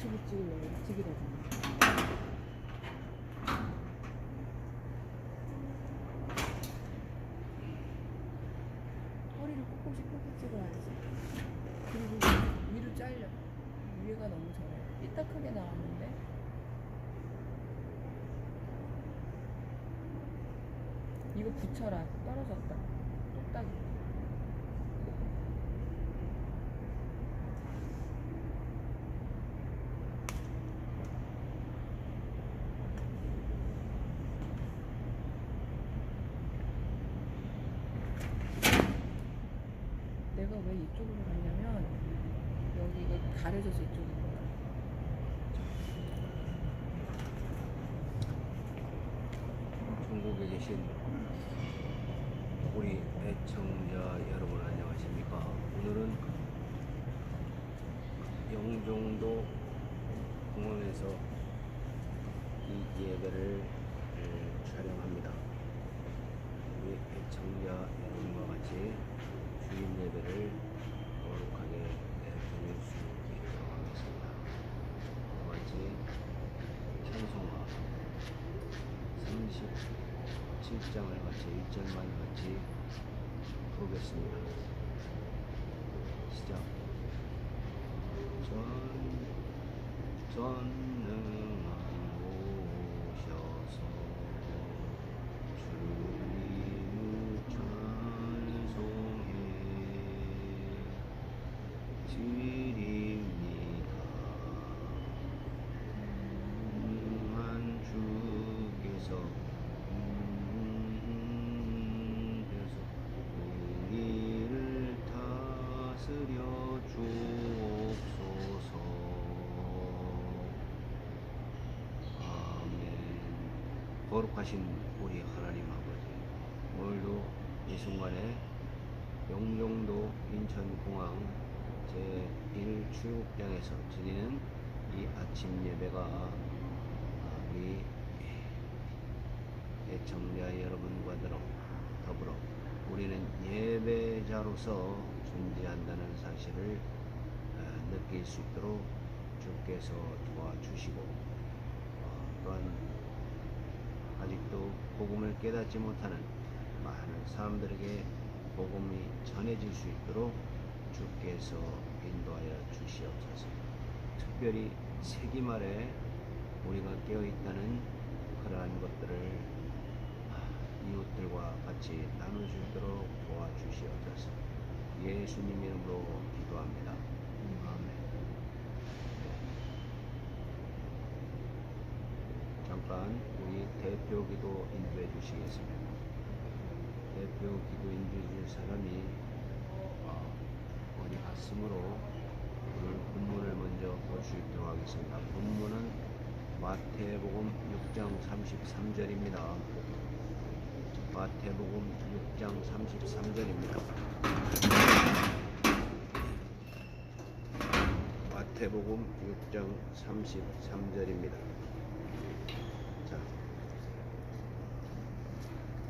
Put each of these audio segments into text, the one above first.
유튜브 찍으려고 찍으라잖아. 허리를 꼿꼿이 꼿꼿 찍어야지. 그리고 위로 잘려. 위에가 너무 저래. 삐딱하게 나왔는데. 이거 붙여라. 떨어졌다. 똑딱이. 내가 왜 이쪽으로 갔냐면 여기가 가려져서 이쪽으로 가. 전국에 계신 우리 애청자 여러분 안녕하십니까? 오늘은 영종도 공원에서 이 예배를 촬영합니다. 우리 애청자 여러분과 같이 주일 예배를 거룩하게 드릴 수 있도록 하겠습니다. 같이 찬송가 37장을 같이 1절만 같이 부르겠습니다. 시작. 전능한 오셔서 주님을 찬송해 주님이다. 전능한 주께서 우리를 다스려 주옵소서. 아멘. 거룩하신 우리 하나님 아버지, 오늘도 이 순간에 영종도 인천공항 제1출국장에서 드리는 이 아침 예배가 우리 애청자 여러분과 더불어 우리는 예배자로서 존재한다는 사실을 느낄 수 있도록 주께서 도와주시고, 또한 아직도 복음을 깨닫지 못하는 많은 사람들에게 복음이 전해질 수 있도록 주께서 인도하여 주시옵소서. 특별히 세기말에 우리가 깨어있다는 그러한 것들을 이웃들과 같이 나눌 수 있도록 도와주시옵소서. 예수님 이름으로 기도합니다. 아멘. 잠깐 우리 대표 기도 인도해 주시겠습니다. 대표 기도 인도해 줄 사람이 어디 갔으므로 오늘 본문을 먼저 볼 수 있도록 하겠습니다. 본문은 마태복음 6장 33절입니다. 마태복음 6장 33절입니다. 마태복음 6장 33절입니다. 자,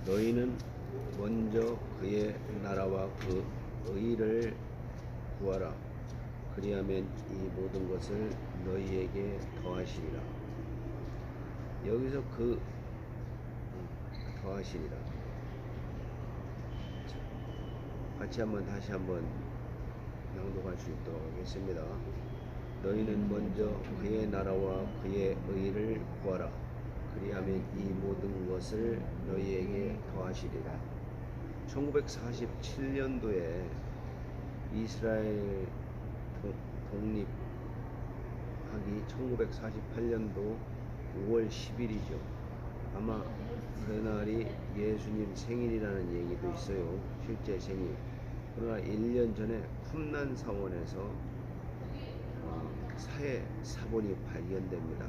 너희는 먼저 그의 나라와 그 의를 구하라. 그리하면 이 모든 것을 너희에게 더하시리라. 여기서 그 더하시리라. 같이 다시 한번 낭독할 수 있도록 하겠습니다. 너희는 먼저 그의 나라와 그의 의를 구하라. 그리하면 이 모든 것을 너희에게 더하시리라. 1947년도에 이스라엘 독립하기 1948년도 5월 10일이죠. 아마 그날이 예수님 생일이라는 얘기도 있어요. 실제 생일. 그러나 1년 전에 쿰난 사원에서 사해 사본이 발견됩니다.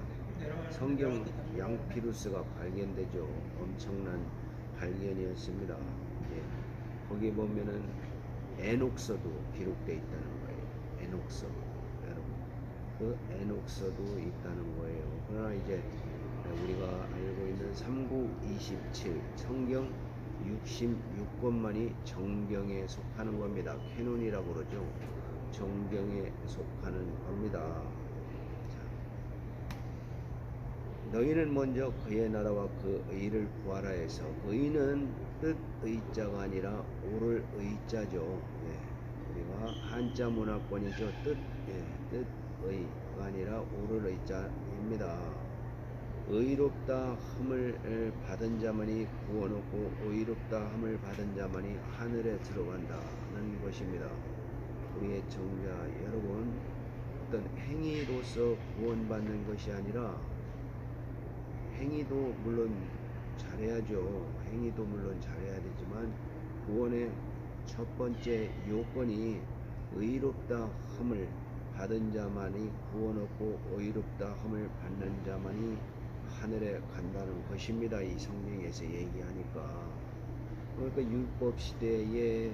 성경 양피루스가 발견되죠. 엄청난 발견이었습니다. 예. 거기 보면은 에녹서도 기록되어 있다는 거예요. 에녹서. 여러분, 그 에녹서도 있다는 거예요. 그러나 이제 우리가 알고 있는 3927 성경 66권만이 정경에 속하는 겁니다. 캐논이라고 그러죠. 정경에 속하는 겁니다. 자, 너희는 먼저 그의 나라와 그 의를 구하라 해서 의는 뜻 의자가 아니라 오를 의자죠. 예. 우리가 한자 문화권이죠. 뜻 의가 아니라 오를 의자입니다. 의롭다 함을 받은 자만이 구원 얻고 의롭다 함을 받은 자만이 하늘에 들어간다는 것입니다. 우리의 청자 여러분, 어떤 행위로서 구원받는 것이 아니라 행위도 물론 잘해야죠. 행위도 물론 잘해야 되지만 구원의 첫 번째 요건이 의롭다 함을 받은 자만이 구원 얻고 의롭다 함을 받는 자만이 하늘에 간다는 것입니다. 이 성경에서 얘기하니까. 그러니까 율법 시대에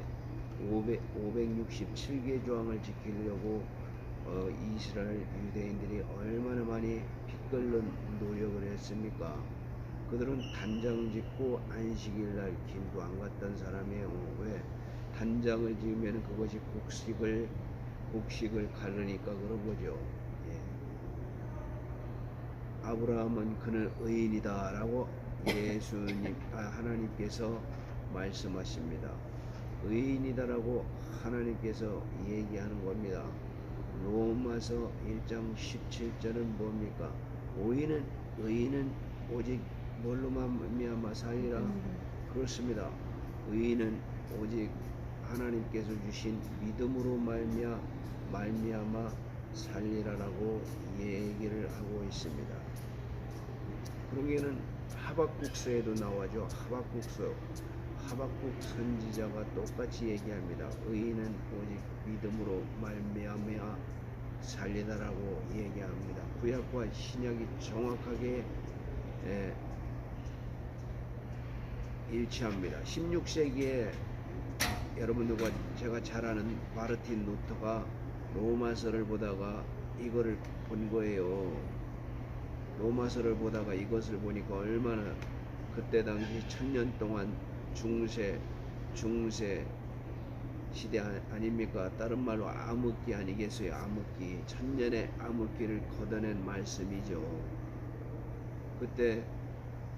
567개 조항을 지키려고 이스라엘 유대인들이 얼마나 많이 핏끓는 노력을 했습니까? 그들은 단장 짓고 안식일날 길도 안 갔던 사람이에요. 왜? 단장을 지으면 그것이 곡식을 가르니까 그런 거죠. 예. 아브라함은 그는 의인이다 라고 하나님께서 말씀하십니다. 의인이다라고 하나님께서 얘기하는 겁니다. 로마서 1장 17절은 뭡니까? 의인은 오직 뭘로 말미암아 살리라. 그렇습니다. 의인은 오직 하나님께서 주신 믿음으로 말미암아 살리라라고 얘기를 하고 있습니다. 그러기에는 하박국서에도 나와죠. 하박국 선지자가 똑같이 얘기합니다. 의인은 오직 믿음으로 말미암아 살리다라고 얘기합니다. 구약과 신약이 정확하게 일치합니다. 16세기에 여러분들과 제가 잘 아는 마르틴 루터가 로마서를 보다가 이거를 본 거예요. 로마서를 보다가 이것을 보니까 얼마나 그때 당시 1000년 동안 중세 시대 아닙니까? 다른 말로 암흑기 아니겠어요? 암흑기, 1000년의 암흑기를 걷어낸 말씀이죠. 그때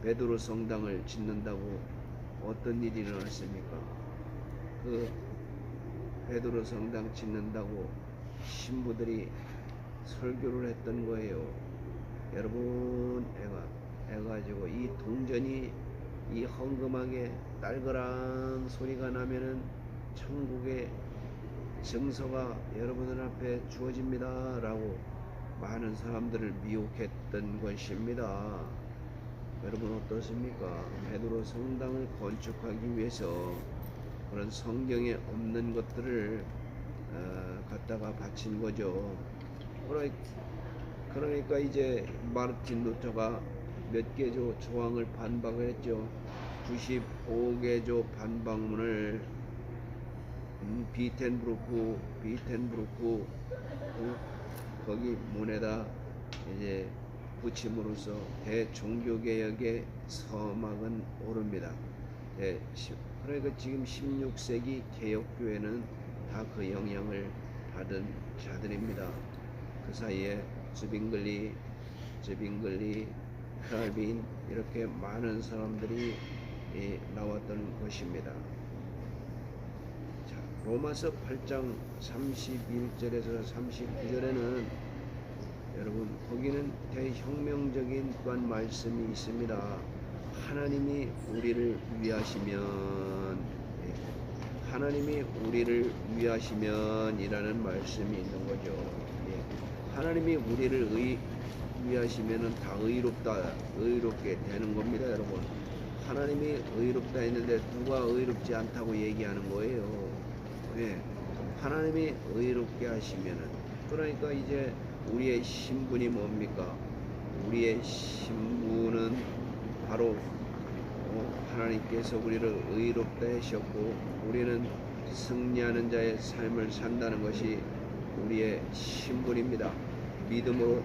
베드로 성당을 짓는다고 어떤 일이 일어났습니까? 그 베드로 성당 짓는다고 신부들이 설교를 했던 거예요. 여러분, 해가지고 이 동전이 이 헝금하게 딸그랑 소리가 나면은 천국의 증서가 여러분들 앞에 주어집니다 라고 많은 사람들을 미혹했던 것입니다. 여러분 어떻습니까? 베드로 성당을 건축하기 위해서 그런 성경에 없는 것들을 갖다가 바친 거죠. 그러니까 이제 마르틴 루터가 몇 개조 조항을 반박을 했죠. 95개조 반박문을 비텐브루크 거기 문에다 이제 붙임으로써 대종교개혁의 서막은 오릅니다. 그러니까 지금 16세기 개혁교회는 다 그 영향을 받은 자들입니다. 그 사이에 즈빙글리, 칼빈 이렇게 많은 사람들이 나왔던 것입니다. 자, 로마서 8장 31절에서 39절에는 여러분 거기는 대혁명적인 또한 말씀이 있습니다. 하나님이 우리를 위하시면 이라는 말씀이 있는 거죠. 하나님이 우리를 위하시면은 다 의롭게 되는 겁니다, 여러분. 하나님이 의롭다 했는데 누가 의롭지 않다고 얘기하는 거예요. 하나님이 의롭게 하시면은, 그러니까 이제 우리의 신분이 뭡니까? 우리의 신분은 바로 하나님께서 우리를 의롭다 하셨고 우리는 승리하는 자의 삶을 산다는 것이 우리의 신분입니다. 믿음으로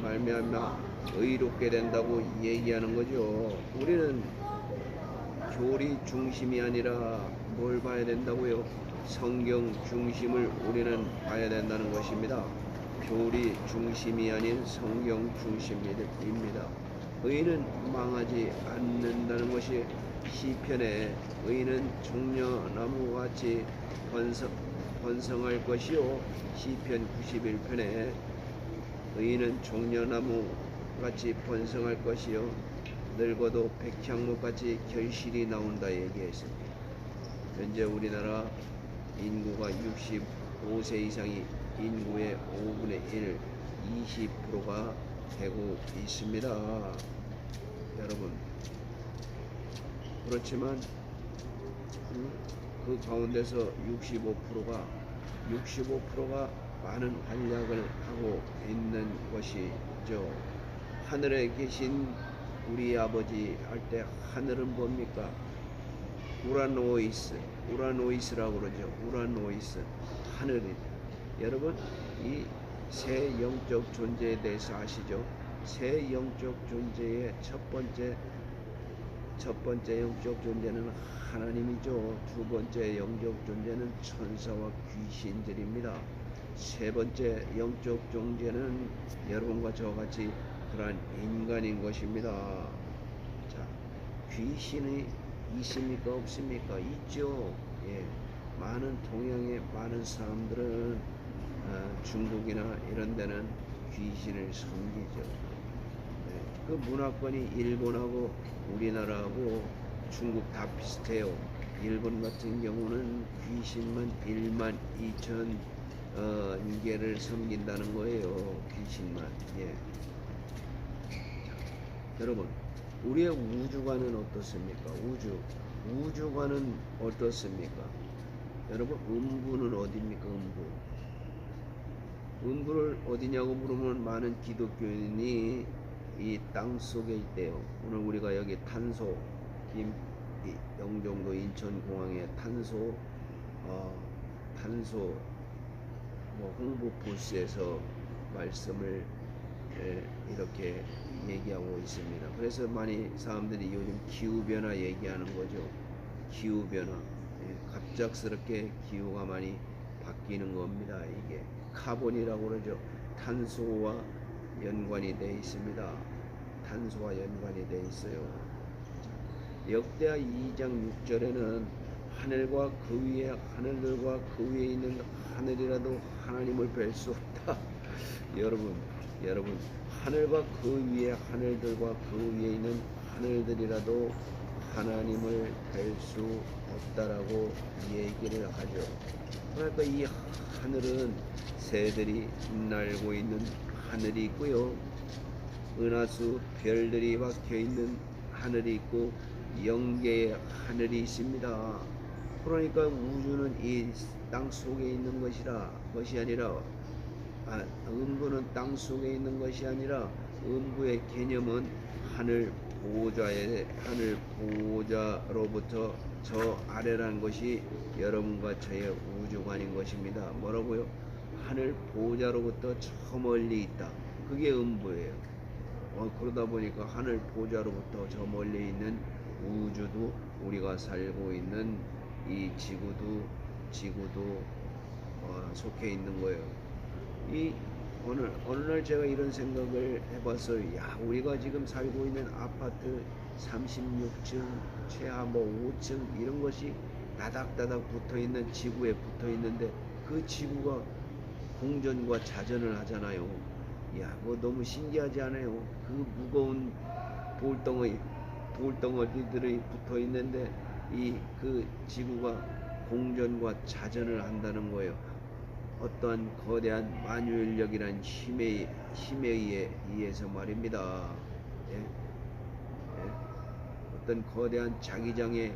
말미암아 의롭게 된다고 얘기하는 거죠. 우리는 교리 중심이 아니라 뭘 봐야 된다고요? 성경 중심을 우리는 봐야 된다는 것입니다. 교리 중심이 아닌 성경 중심입니다. 의인은 망하지 않는다는 것이 시편에 의인은 종려나무같이 번성할 것이요, 시편 91편에 의인은 종려나무같이 번성할 것이요 늙어도 백향목같이 결실이 나온다 얘기했습니다. 현재 우리나라 인구가 65세 이상이 인구의 5분의 1, 20%가 되고 있습니다. 여러분, 그렇지만 그 가운데서 65%가 많은 활약을 하고 있는 것이죠. 하늘에 계신 우리 아버지 할 때 하늘은 뭡니까? 우라노이스라고 그러죠. 우라노이스, 하늘이. 여러분, 이 새 영적 존재에 대해서 아시죠? 새 영적 존재의 첫 번째 영적 존재는 하나님이죠. 두 번째 영적 존재는 천사와 귀신들입니다. 세 번째 영적 존재는 여러분과 저같이 그러한 인간인 것입니다. 자, 귀신이 있습니까? 없습니까? 있죠. 예. 많은 동양의 많은 사람들은 중국이나 이런 데는 귀신을 섬기죠. 네. 그 문화권이 일본하고 우리나라하고 중국 다 비슷해요. 일본 같은 경우는 귀신만 12,000개를 섬긴다는 거예요. 귀신만. 예. 자, 여러분, 우리의 우주관은 어떻습니까? 우주관은 어떻습니까? 여러분, 음부는 어디입니까? 음부를 어디냐고 물으면 많은 기독교인이 이 땅 속에 있대요. 오늘 우리가 여기 탄소, 영종도 인천공항에 탄소 홍보 부스에서 말씀을 이렇게 얘기하고 있습니다. 그래서 많이 사람들이 요즘 기후변화 얘기하는 거죠. 기후변화. 갑작스럽게 기후가 많이 바뀌는 겁니다. 이게 카본이라고 그러죠. 탄소와 연관이 되어 있습니다. 탄소와 연관이 되어 있어요. 역대하 2장 6절에는 하늘과 그 위에 하늘들과 그 위에 있는 하늘이라도 하나님을 뵐 수 없다. 여러분, 하늘과 그 위에 하늘들과 그 위에 있는 하늘들이라도 하나님을 뵐 수 없다라고 얘기를 하죠. 그러니까 이 하늘은 새들이 날고 있는 하늘이 있고요, 은하수 별들이 박혀 있는 하늘이 있고 영계의 하늘이 있습니다. 그러니까 우주는 이 땅 속에 있는 것이 아니라 음부는 땅 속에 있는 것이 아니라 음부의 개념은 하늘 보호자로부터 저 아래라는 것이 여러분과 저의 우주관인 것입니다. 뭐라고요? 하늘 보호자로부터 저 멀리 있다. 그게 음부예요. 그러다 보니까 하늘 보호자로부터 저 멀리 있는 우주도, 우리가 살고 있는 이 지구도 속해 있는 거예요. 이 어느 날 제가 이런 생각을 해봤어요. 야, 우리가 지금 살고 있는 아파트 36층, 최하 5층 이런 것이 다닥다닥 붙어있는 지구에 붙어있는데 그 지구가 공전과 자전을 하잖아요. 야, 뭐 너무 신기하지 않아요? 그 무거운 돌덩어리들이 붙어있는데 그 지구가 공전과 자전을 한다는 거예요. 어떠한 거대한 만유인력이란 힘에 의해서 말입니다. 예? 어떤 거대한 자기장에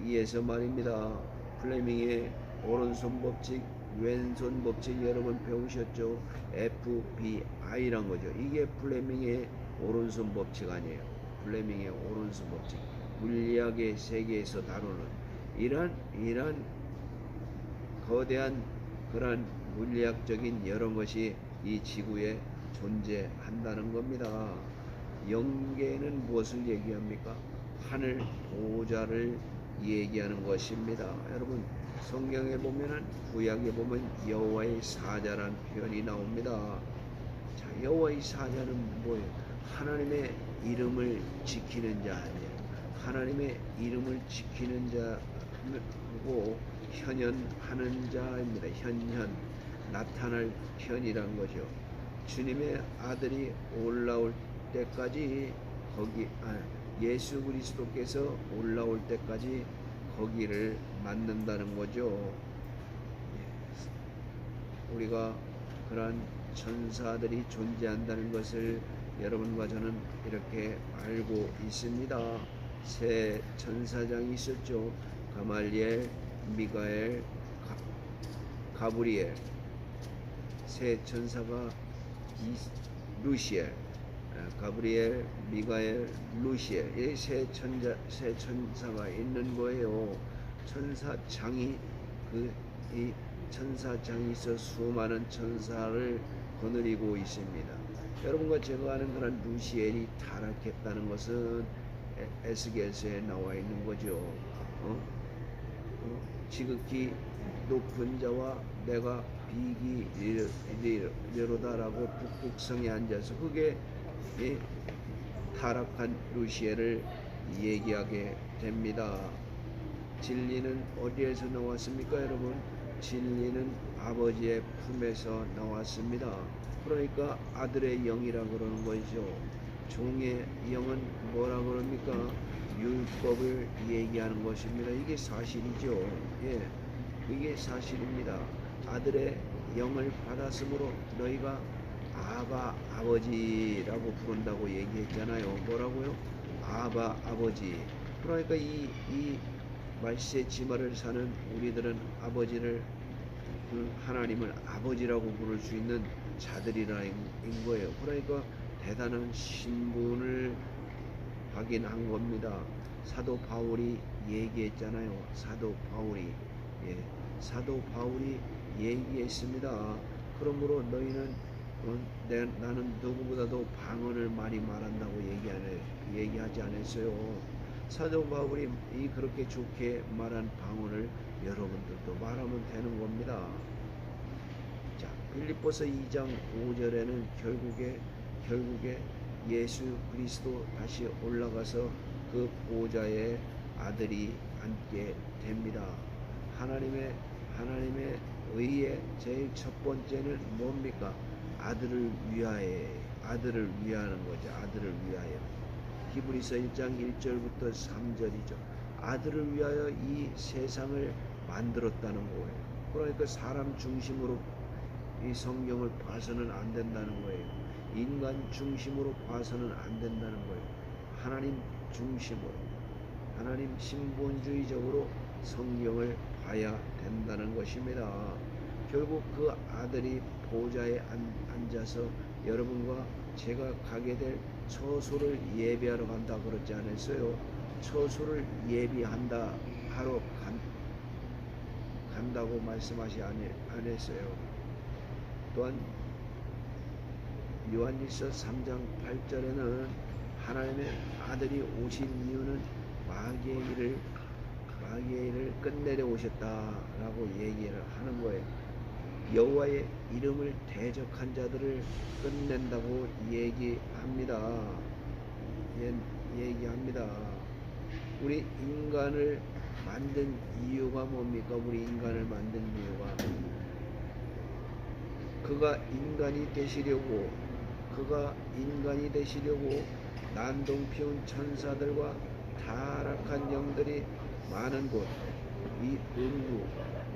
의해서 말입니다. 플레밍의 오른손 법칙, 왼손 법칙 여러분 배우셨죠? FBI란 거죠. 이게 플레밍의 오른손 법칙 아니에요. 플레밍의 오른손 법칙. 물리학의 세계에서 다루는 이러한 거대한 그런 물리학적인 여러 것이 이 지구에 존재한다는 겁니다. 영계는 무엇을 얘기합니까? 하늘 보호자를 얘기하는 것입니다. 여러분 성경에 보면은 구약에 보면 여호와의 사자라는 표현이 나옵니다. 자, 여호와의 사자는 뭐예요? 하나님의 이름을 지키는 자 아니에요. 하나님의 이름을 지키는 자고 현현하는 자입니다. 현현 나타날 현이란 거죠. 주님의 아들이 올라올 때까지 예수 그리스도께서 올라올 때까지 거기를 맡는다는 거죠. 우리가 그러한 천사들이 존재한다는 것을 여러분과 저는 이렇게 알고 있습니다. 세 천사장이 있었죠. 가말리엘, 미가엘, 가브리엘. 세 천사가 루시엘, 가브리엘, 미가엘, 루시엘 이 세 천사가 있는 거예요. 천사장이 이 천사장이 있어 수많은 천사를 거느리고 있습니다. 여러분과 제가 아는 그런 루시엘이 타락했다는 것은 에스겔서에 나와 있는 거죠. 지극히 높은 자와 내가 비기리로다라고 북극성에 앉아서 그게 타락한 루시엘을 얘기하게 됩니다. 진리는 어디에서 나왔습니까, 여러분? 진리는 아버지의 품에서 나왔습니다. 그러니까 아들의 영이라 그러는 거죠. 종의 영은 뭐라 그럽니까? 율법을 얘기하는 것입니다. 이게 사실이죠. 예, 이게 사실입니다. 아들의 영을 받았으므로 너희가 아바 아버지라고 부른다고 얘기했잖아요. 뭐라고요? 아바 아버지. 그러니까 이 말세 지마를 사는 우리들은 아버지를 하나님을 아버지라고 부를 수 있는 자들이라는 거예요. 그러니까 대단한 신분을 확인한 겁니다. 사도 바울이 얘기했잖아요. 사도 바울이 얘기했습니다. 그러므로 너희는 나는 누구보다도 방언을 많이 말한다고 얘기하지 않았어요. 사도 바울이 그렇게 좋게 말한 방언을 여러분들도 말하면 되는 겁니다. 자, 빌립보서 2장 5절에는 결국에 예수 그리스도 다시 올라가서 그 보좌에 아들이 앉게 됩니다. 하나님의 의의 제일 첫 번째는 뭡니까? 아들을 위하는 거죠. 아들을 위하여. 히브리서 1장 1절부터 3절이죠. 아들을 위하여 이 세상을 만들었다는 거예요. 그러니까 사람 중심으로 이 성경을 봐서는 안 된다는 거예요. 인간 중심으로 봐서는 안 된다는 거예요. 하나님 중심으로, 하나님 신본주의적으로 성경을 봐야 된다는 것입니다. 결국 그 아들이 보좌에 앉아서 여러분과 제가 가게 될 처소를 예비하러 간다 그러지 않았어요? 처소를 예비한다 하러 간다고 말씀하지 않았어요. 또한 요한일서 3장 8절에는 하나님의 아들이 오신 이유는 마귀의 일을 끝내려 오셨다라고 얘기를 하는 거예요. 여호와의 이름을 대적한 자들을 끝낸다고 얘기합니다. 우리 인간을 만든 이유가 뭡니까? 우리 인간을 만든 이유가 그가 인간이 되시려고 난동 피운 천사들과 타락한 영들이 많은 곳, 이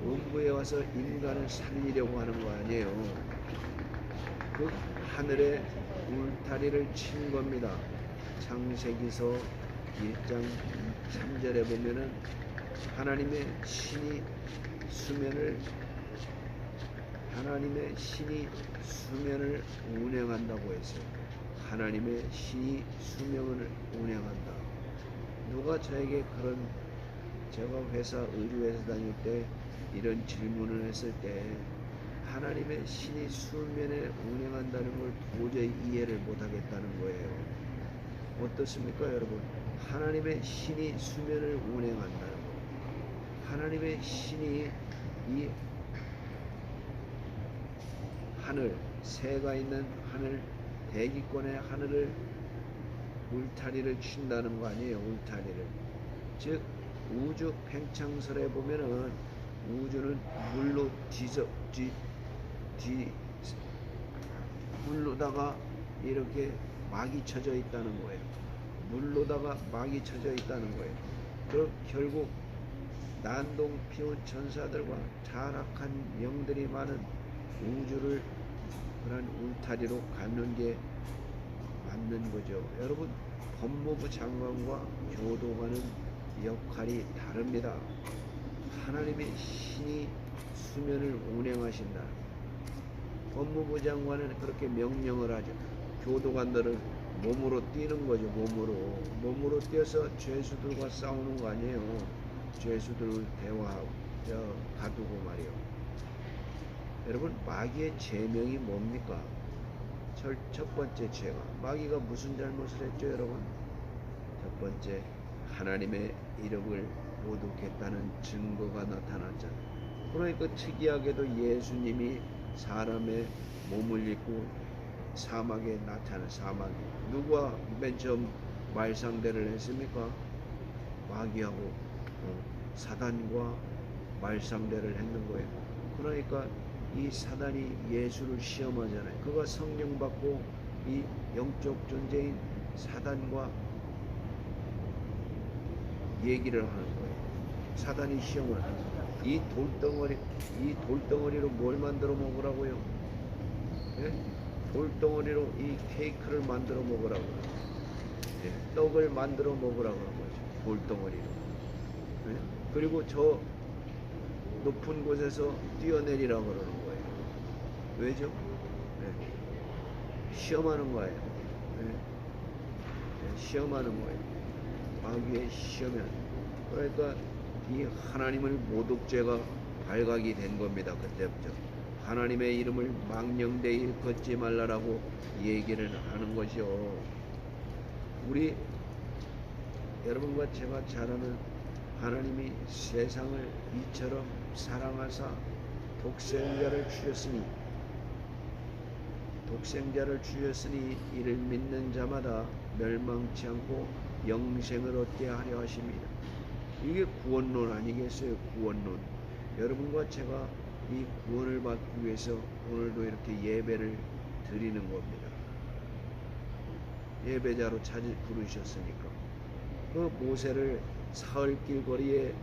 음부에 와서 인간을 살리려고 하는 거 아니에요. 그 하늘에 울타리를 친 겁니다. 창세기서 1장 3절에 보면은 하나님의 신이 수면을 운행한다고 했어요. 하나님의 신이 수면을 운행한다. 누가 저에게 제가 의류회사 다닐 때 이런 질문을 했을 때 하나님의 신이 수면에 운행한다는 걸 도저히 이해를 못하겠다는 거예요. 어떻습니까, 여러분? 하나님의 신이 수면을 운행한다는 거. 하나님의 신이 이 하늘, 새가 있는 하늘, 대기권의 하늘을 울타리를 친다는 거 아니에요. 울타리를. 즉 우주 팽창설에 보면은 우주는 물로 물로다가 이렇게 막이 쳐져 있다는 거예요. 물로다가 막이 쳐져 있다는 거예요. 그 결국 난동 피운 천사들과 타락한 영들이 많은 우주를 그런 울타리로 갖는 게 맞는 거죠. 여러분, 법무부 장관과 교도관은 역할이 다릅니다. 하나님의 신이 수면을 운행하신다. 법무부 장관은 그렇게 명령을 하죠. 교도관들은 몸으로 뛰는 거죠. 몸으로 뛰어서 죄수들과 싸우는 거 아니에요. 죄수들을 대화하고 가두고 말이요. 여러분, 마귀의 죄명이 뭡니까? 첫 번째 죄가, 마귀가 무슨 잘못을 했죠, 여러분? 첫 번째, 하나님의 이름을 모독했다는 증거가 나타났잖아요. 그러니까 특이하게도 예수님이 사람의 몸을 입고 사막에 나타난 사막에 누가 맨 처음 말상대를 했습니까? 마귀하고 사단과 말상대를 했는 거예요. 그러니까 이 사단이 예수를 시험하잖아요. 그가 성령 받고 이 영적 존재인 사단과 얘기를 하는 거예요. 사단이 시험을 하는 거예요. 이 돌덩어리로 뭘 만들어 먹으라고요? 예? 돌덩어리로 이 케이크를 만들어 먹으라고요. 예? 떡을 만들어 먹으라고 하는 거죠. 돌덩어리로. 예? 그리고 저 높은 곳에서 뛰어내리라고 그러는 거예요. 왜죠? 예. 시험하는 거예요. 예. 예. 시험하는 거예요. 마귀의 시험이야. 그러니까 이 하나님을 모독죄가 발각이 된 겁니다. 그때부터 하나님의 이름을 망령되이 일컫지 말라라고 얘기를 하는 것이요. 우리 여러분과 제가 잘 아는 하나님이 세상을 이처럼 사랑하사 독생자를 주셨으니 이를 믿는 자마다 멸망치 않고 영생을 얻게 하려 하십니다. 이게 구원론 아니겠어요? 구원론. 여러분과 제가 이 구원을 받기 위해서 오늘도 이렇게 예배를 드리는 겁니다. 예배자로 부르셨으니까. 그 모세를 사흘길 거리에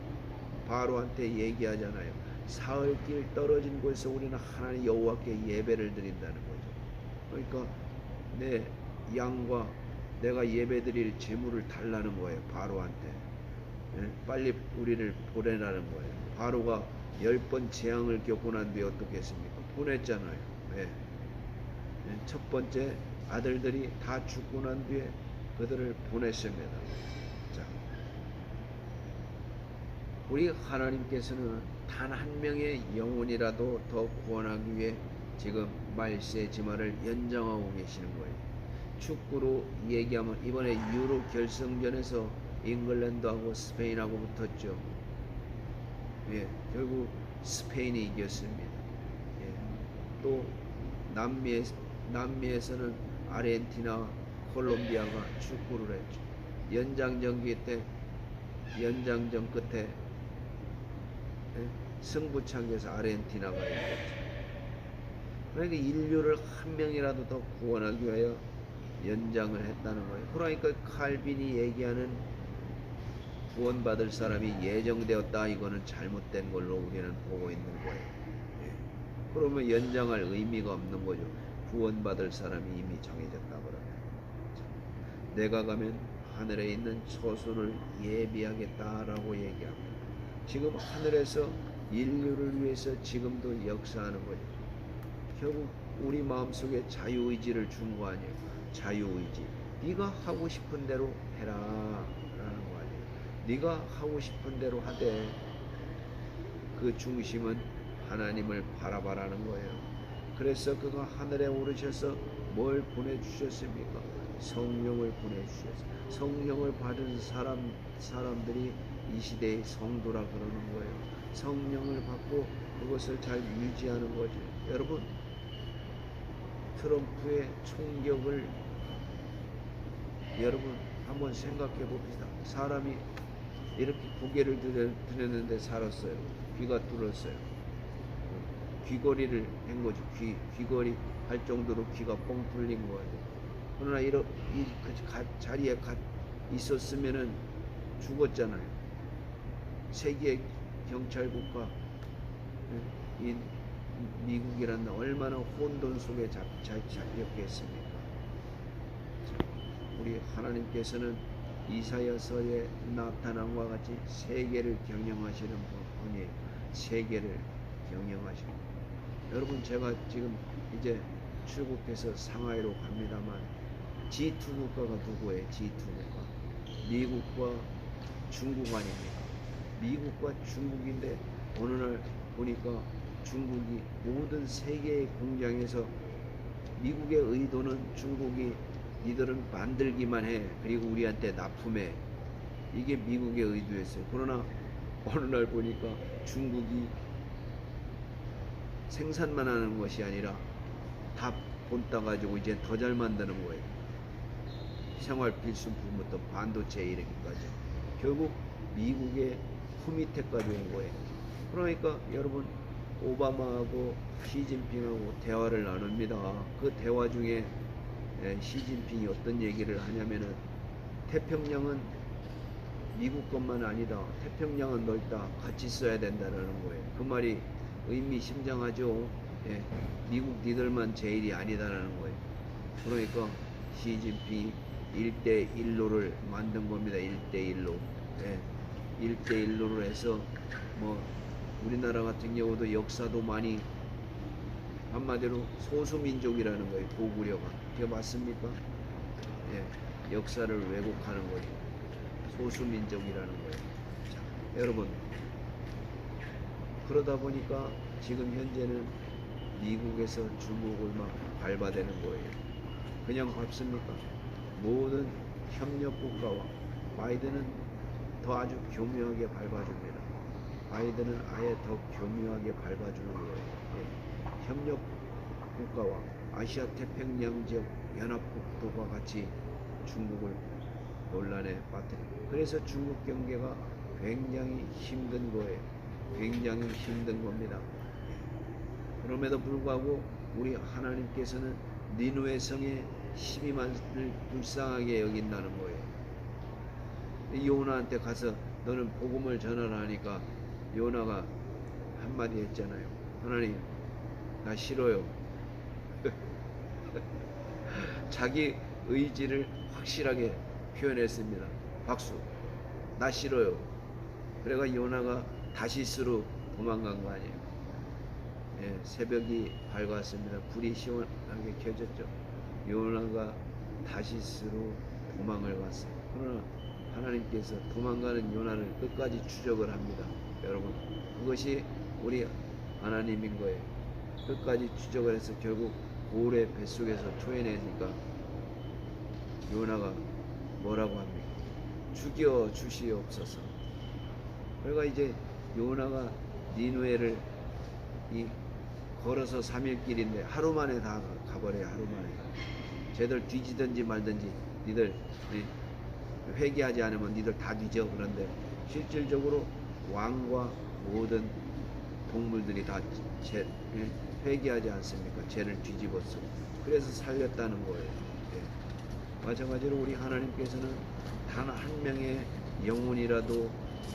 바로한테 얘기하잖아요. 사흘길 떨어진 곳에서 우리는 하나님 여호와께 예배를 드린다는 거죠. 그러니까 내 양과 내가 예배드릴 제물을 달라는 거예요. 바로한테. 예? 빨리 우리를 보내라는 거예요. 바로가 10번 재앙을 겪고 난 뒤에 어떻게 했습니까? 보냈잖아요. 예. 예? 첫 번째 아들들이 다 죽고 난 뒤에 그들을 보냈습니다. 자, 우리 하나님께서는 단 한 명의 영혼이라도 더 구원하기 위해 지금 말세 지마를 연장하고 계시는 거예요. 축구로 얘기하면 이번에 유로 결승전에서 잉글랜드하고 스페인하고 붙었죠. 예, 결국 스페인이 이겼습니다. 예, 또 남미에서는 아르헨티나, 콜롬비아가 축구를 했죠. 연장전 끝에 승부차기에서 아르헨티나가 이겼죠. 그러니까 인류를 한 명이라도 더 구원하기 위하여 연장을 했다는 거예요. 그러니까 칼빈이 얘기하는 구원받을 사람이 예정되었다, 이거는 잘못된 걸로 우리는 보고 있는 거예요. 예. 그러면 연장할 의미가 없는 거죠. 구원받을 사람이 이미 정해졌다 그러면. 내가 가면 하늘에 있는 초소를 예비하겠다라고 얘기합니다. 지금 하늘에서 인류를 위해서 지금도 역사하는 거죠. 결국 우리 마음속에 자유의지를 준 거 아니에요. 자유의지. 네가 하고 싶은 대로 해라 라는 거 아니에요. 네가 하고 싶은 대로 하되 그 중심은 하나님을 바라봐라는 거예요. 그래서 그가 하늘에 오르셔서 뭘 보내주셨습니까? 성령을 보내주셨어요. 성령을 받은 사람들이 이 시대의 성도라 그러는 거예요. 성령을 받고 그것을 잘 유지하는 거죠. 여러분, 트럼프의 총격을 여러분 한번 생각해 봅시다. 사람이 이렇게 고개를 들였는데 살았어요. 귀가 뚫었어요. 귀걸이를 한 거죠. 귀걸이 할 정도로 귀가 뻥 뚫린 거예요. 그러나 자리에 있었으면은 죽었잖아요. 세계 경찰국가 이 미국이란 얼마나 혼돈 속에 잡혔겠습니까? 우리 하나님께서는 이사야서에 나타남과 같이 세계를 경영하시는 분이에요. 세계를 경영하시는 분. 여러분, 제가 지금 이제 출국해서 상하이로 갑니다만 G2 국가가 누구예요? G2 국가. 미국과 중국 아닙니까? 미국과 중국인데 어느 날 보니까 중국이 모든 세계의 공장에서 미국의 의도는 중국이 니들은 만들기만 해. 그리고 우리한테 납품해. 이게 미국의 의도였어요. 그러나 어느 날 보니까 중국이 생산만 하는 것이 아니라 다 본따 가지고 이제 더 잘 만드는 거예요. 생활 필수품부터 반도체 이르기까지. 결국 미국의 후미테까지 온 거예요. 그러니까 여러분, 오바마하고 시진핑하고 대화를 나눕니다. 그 대화 중에 시진핑이 어떤 얘기를 하냐면은 태평양은 미국 것만 아니다. 태평양은 넓다. 같이 써야 된다는 거예요. 그 말이 의미심장하죠. 예, 미국 니들만 제일이 아니다라는 거예요. 그러니까 시진핑이 1대1로를 만든 겁니다. 1대1로. 예, 1대1로를 해서 뭐 우리나라 같은 경우도 역사도 많이 한마디로 소수민족이라는 거예요. 고구려가. 그게 맞습니까? 예, 역사를 왜곡하는 거예요. 소수민족이라는 거예요. 자, 여러분, 그러다 보니까 지금 현재는 미국에서 중국을 막 밟아대는 거예요. 그냥 밟습니까? 모든 협력국가와 바이든은 더 아주 교묘하게 밟아줍니다. 바이든은 아예 더 교묘하게 밟아주는 거예요. 예. 협력국가와 아시아 태평양 지역 연합국도와 같이 중국을 논란에 빠뜨립니다. 그래서 중국 경제가 굉장히 힘든 거예요. 굉장히 힘든 겁니다. 그럼에도 불구하고 우리 하나님께서는 니누의 성에 12만을 불쌍하게 여긴다는 거예요. 요나한테 가서 너는 복음을 전하라 하니까 요나가 한마디 했잖아요. 하나님, 나 싫어요. 자기 의지를 확실하게 표현했습니다. 박수. 나 싫어요. 그래가 요나가 다시스로 도망간 거 아니에요. 예, 새벽이 밝았습니다. 불이 시원하게 켜졌죠. 요나가 다시스로 도망을 갔어요. 그러나 하나님께서 도망가는 요나를 끝까지 추적을 합니다. 여러분, 그것이 우리 하나님인 거예요. 끝까지 추적을 해서 결국 고래 뱃속에서 초해내니까 요나가 뭐라고 합니까? 죽여 주시옵소서. 그러니까 이제 요나가 니누에를 걸어서 3일 길인데 하루 만에 다 가버려요. 하루 만에. 쟤들 뒤지든지 말든지 니들 회개하지 않으면 니들 다 뒤져. 그런데 실질적으로 왕과 모든 동물들이 다 회개하지 않습니까? 죄를 뒤집었어. 그래서 살렸다는 거예요. 예. 마찬가지로 우리 하나님께서는 단 한 명의 영혼이라도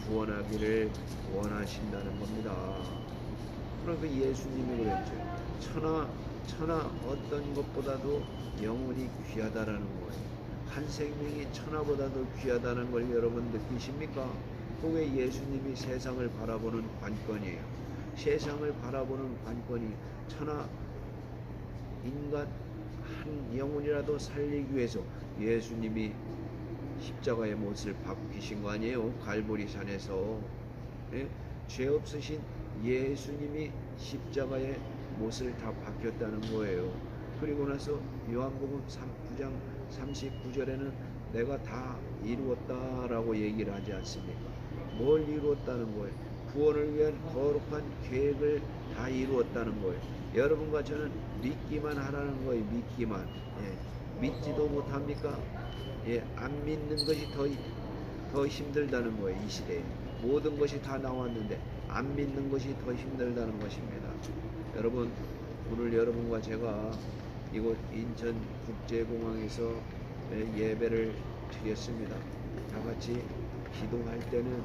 구원하기를 원하신다는 겁니다. 그러니까 예수님이 그랬죠. 천하 어떤 것보다도 영혼이 귀하다라는 거예요. 한 생명이 천하보다도 귀하다는 걸 여러분 느끼십니까? 그게 예수님이 세상을 바라보는 관건이에요. 세상을 바라보는 관건이 천하 인간 한 영혼이라도 살리기 위해서 예수님이 십자가의 못을 박히신 거 아니에요? 갈보리 산에서. 예? 죄 없으신 예수님이 십자가의 못을 다 박혔다는 거예요. 그리고 나서 요한복음 9장 39절에는 내가 다 이루었다라고 얘기를 하지 않습니까? 뭘 이루었다는 거예요? 구원을 위한 거룩한 계획을 다 이루었다는 거예요. 여러분과 저는 믿기만 하라는 거예요. 믿기만. 예. 믿지도 못합니까? 예. 안 믿는 것이 더 힘들다는 거예요. 이 시대에 모든 것이 다 나왔는데 안 믿는 것이 더 힘들다는 것입니다. 여러분, 오늘 여러분과 제가 이곳 인천국제공항에서 예배를 드렸습니다. 다 같이 기도할 때는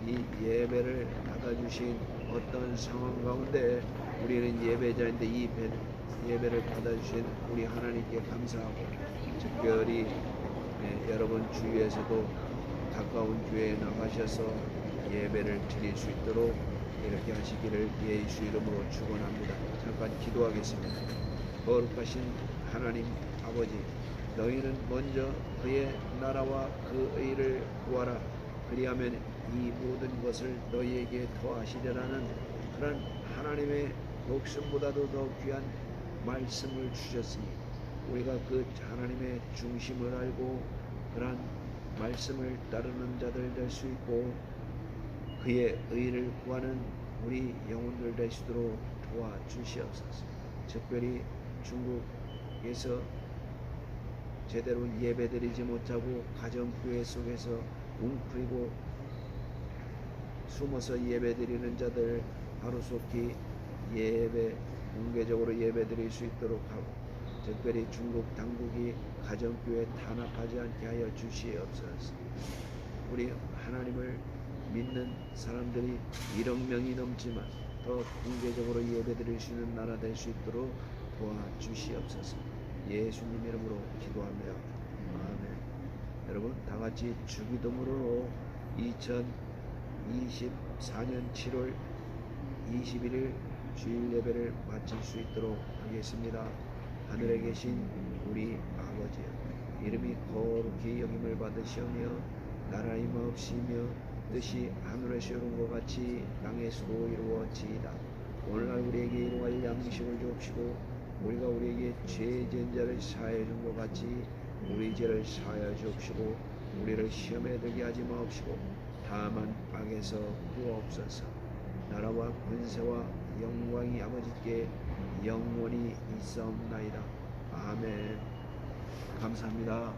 이 예배를 받아주신 어떤 상황 가운데 우리는 예배자인데 이 예배를 받아주신 우리 하나님께 감사하고, 특별히 여러분 주위에서도 가까운 교회에 나가셔서 예배를 드릴 수 있도록 이렇게 하시기를 예수 이름으로 축원합니다. 잠깐 기도하겠습니다. 거룩하신 하나님 아버지, 너희는 먼저 그의 나라와 그 의를 구하라. 그리하면 이 모든 것을 너희에게 더하시리라는 그런 하나님의 목숨보다도 더 귀한 말씀을 주셨으니 우리가 그 하나님의 중심을 알고 그러한 말씀을 따르는 자들 될 수 있고 그의 의를 구하는 우리 영혼들 될 수 있도록 도와주시옵소서. 특별히 중국에서 제대로 예배드리지 못하고 가정교회 속에서 웅크리고 숨어서 예배드리는 자들 하루속히 공개적으로 예배드릴 수 있도록 하고, 특별히 중국 당국이 가정교회 탄압하지 않게 하여 주시옵소서. 우리 하나님을 믿는 사람들이 1억 명이 넘지만 더 공개적으로 예배드릴 수 있는 나라 될 수 있도록 도와주시옵소서. 예수님 이름으로 기도합니다. 아멘. 여러분 다 같이 주기도문으로 2024년 7월 21일 주일 예배를 마칠 수 있도록 하겠습니다. 하늘에 계신 우리 아버지여, 이름이 거룩히 여김을 받으시오며 나라의 마옵시며 뜻이 하늘에서 이룬 것 같이 땅에서도 이루어지이다. 오늘날 우리에게 일용할 양식을 주옵시고 우리가 우리에게 죄 지은 자를 사하여 준 것 같이 우리 죄를 사하여 주옵시고 우리를 시험에 들게 하지 마옵시고 다만 악에서 구하옵소서. 나라와 권세와 영광이 아버지께 영원히 있사옵나이다. 아멘. 감사합니다.